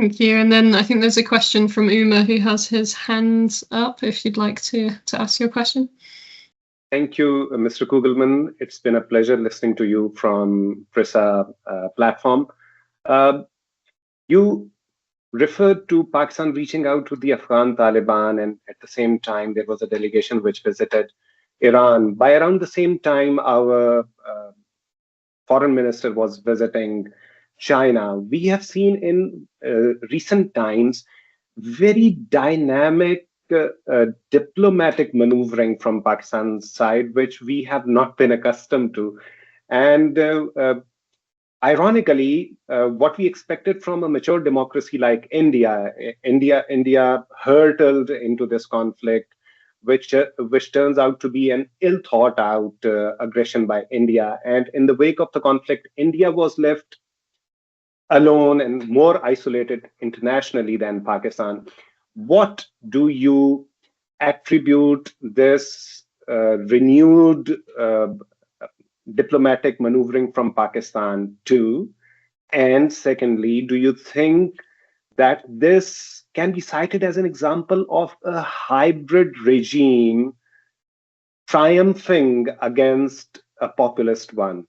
Thank you. And then I think there's a question from Uma who has his hands up if you'd like to ask your question. Thank you, Mr. Kugelman. It's been a pleasure listening to you from PRISA platform. You referred to Pakistan reaching out to the Afghan Taliban, and at the same time, there was a delegation which visited Iran. By around the same time, our foreign minister was visiting China. We have seen in recent times very dynamic diplomatic maneuvering from Pakistan's side, which we have not been accustomed to. And ironically, what we expected from a mature democracy like India hurtled into this conflict, which turns out to be an ill thought out aggression by India. And in the wake of the conflict, India was left alone and more isolated internationally than Pakistan. What do you attribute this renewed diplomatic maneuvering from Pakistan to? And secondly, do you think that this can be cited as an example of a hybrid regime triumphing against a populist one?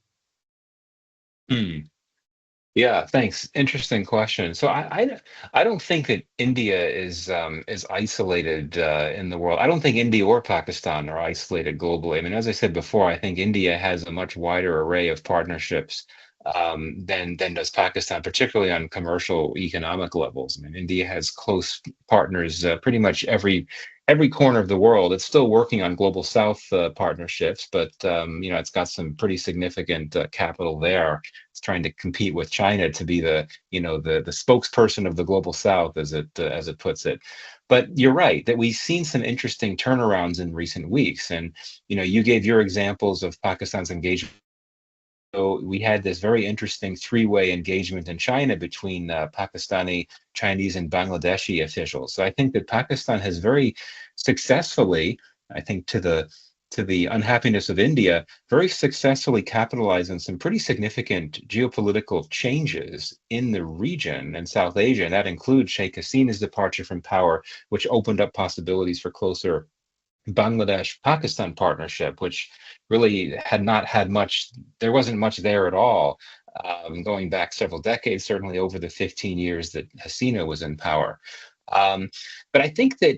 Yeah, thanks. Interesting question. So I don't think that India is isolated in the world. I don't think India or Pakistan are isolated globally. I mean, as I said before, I think India has a much wider array of partnerships than does Pakistan, particularly on commercial economic levels. I mean, India has close partners pretty much every corner of the world. It's still working on global South partnerships, but it's got some pretty significant capital there. It's trying to compete with China to be the spokesperson of the global South, as it puts it. But you're right that we've seen some interesting turnarounds in recent weeks, and you gave your examples of Pakistan's engagement. So we had this very interesting three-way engagement in China between Pakistani, Chinese, and Bangladeshi officials. So I think that Pakistan has very successfully, I think to the unhappiness of India, very successfully capitalized on some pretty significant geopolitical changes in the region and South Asia. And that includes Sheikh Hasina's departure from power, which opened up possibilities for closer Bangladesh-Pakistan partnership, which really had not had much, there wasn't much there at all, going back several decades, certainly over the 15 years that Hasina was in power. But I think that,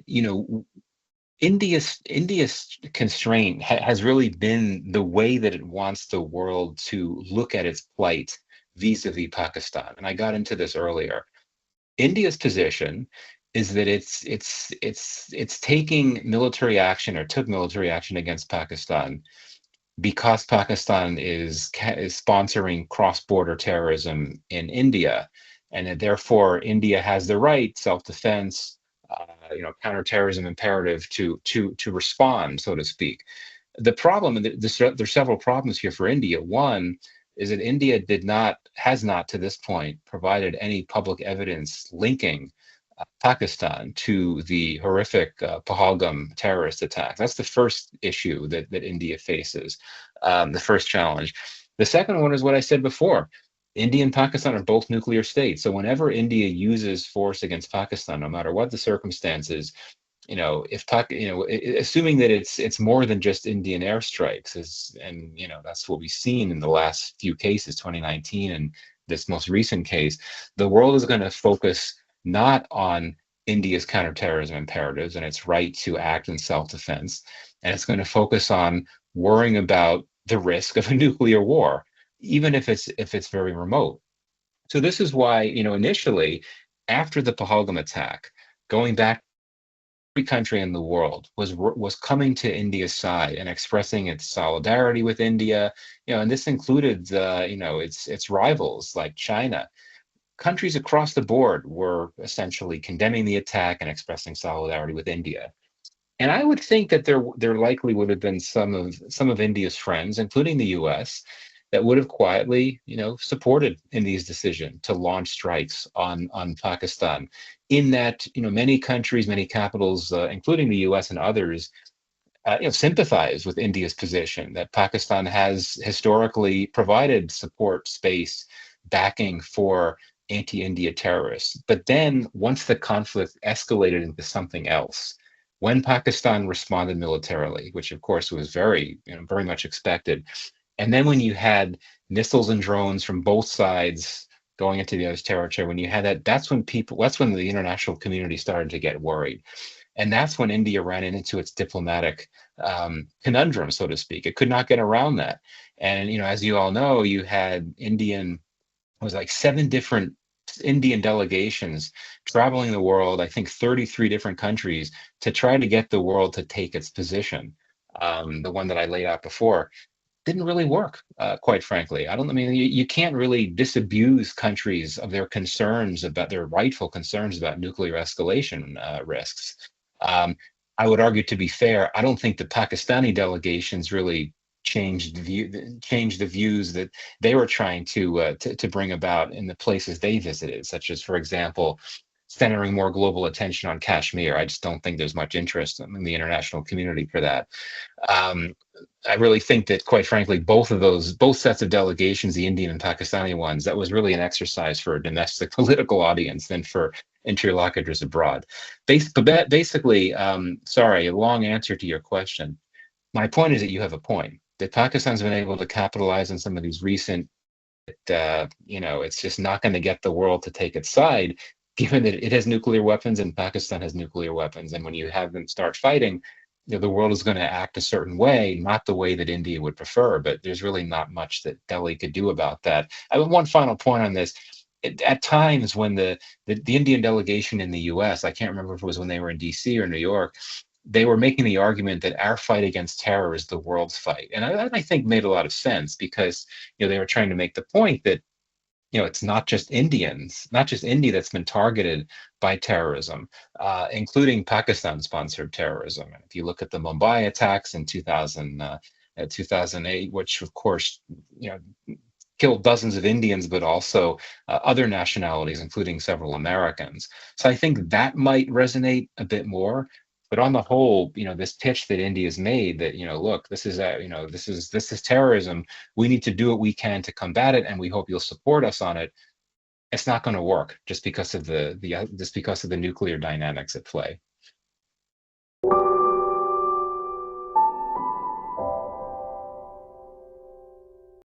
India's constraint has really been the way that it wants the world to look at its plight vis-a-vis Pakistan. And I got into this earlier. India's position is that it's taking military action, or took military action against Pakistan, because Pakistan is sponsoring cross-border terrorism in India, and that therefore India has the right, self-defense, counterterrorism imperative to respond, so to speak. The problem, and there's several problems here for India. One is that India has not to this point provided any public evidence linking Pakistan to the horrific Pahalgam terrorist attack. That's the first issue that India faces, the first challenge. The second one is what I said before. India and Pakistan are both nuclear states. So whenever India uses force against Pakistan, no matter what the circumstances, assuming that it's more than just Indian airstrikes, and that's what we've seen in the last few cases, 2019 and this most recent case, the world is going to focus not on India's counterterrorism imperatives and its right to act in self-defense, and it's going to focus on worrying about the risk of a nuclear war, even if it's very remote. So this is why, initially, after the Pahalgam attack, going back, every country in the world was coming to India's side and expressing its solidarity with India, and this included its rivals like China. Countries across the board were essentially condemning the attack and expressing solidarity with India. And I would think that there likely would have been some of India's friends, including the U.S., that would have quietly, supported India's decision to launch strikes on Pakistan. In that, many countries, many capitals, including the U.S. and others, sympathize with India's position that Pakistan has historically provided support, space, backing for anti-India terrorists. But then once the conflict escalated into something else, when Pakistan responded militarily, which of course was very, very much expected, and then when you had missiles and drones from both sides going into the other's territory, when you had that, that's when the international community started to get worried. And that's when India ran into its diplomatic conundrum, so to speak. It could not get around that. And, as you all know, you had it was like 7 different Indian delegations traveling the world, I think 33 different countries, to try to get the world to take its position. The one that I laid out before didn't really work, quite frankly. I mean, you can't really disabuse countries of their concerns about their rightful concerns about nuclear escalation risks. I would argue, to be fair, I don't think the Pakistani delegations really changed the views that they were trying to bring about in the places they visited, such as, for example, centering more global attention on Kashmir. I just don't think there's much interest in the international community for that. I really think that, quite frankly, both sets of delegations, the Indian and Pakistani ones, that was really an exercise for a domestic political audience than for interlocutors abroad. Basically, sorry, a long answer to your question. My point is that you have a point, that Pakistan's been able to capitalize on some of these recent, it's just not going to get the world to take its side, given that it has nuclear weapons and Pakistan has nuclear weapons. And when you have them start fighting, the world is going to act a certain way, not the way that India would prefer. But there's really not much that Delhi could do about that. I have one final point on this. At times when the Indian delegation in the US, I can't remember if it was when they were in DC or New York, they were making the argument that our fight against terror is the world's fight. And I think made a lot of sense, because they were trying to make the point that it's not just India that's been targeted by terrorism, including Pakistan-sponsored terrorism. And if you look at the Mumbai attacks in 2008, which of course killed dozens of Indians, but also other nationalities, including several Americans. So I think that might resonate a bit more. But on the whole, this pitch that India's made, that look, this is terrorism. We need to do what we can to combat it, and we hope you'll support us on it. It's not going to work just because of the nuclear dynamics at play.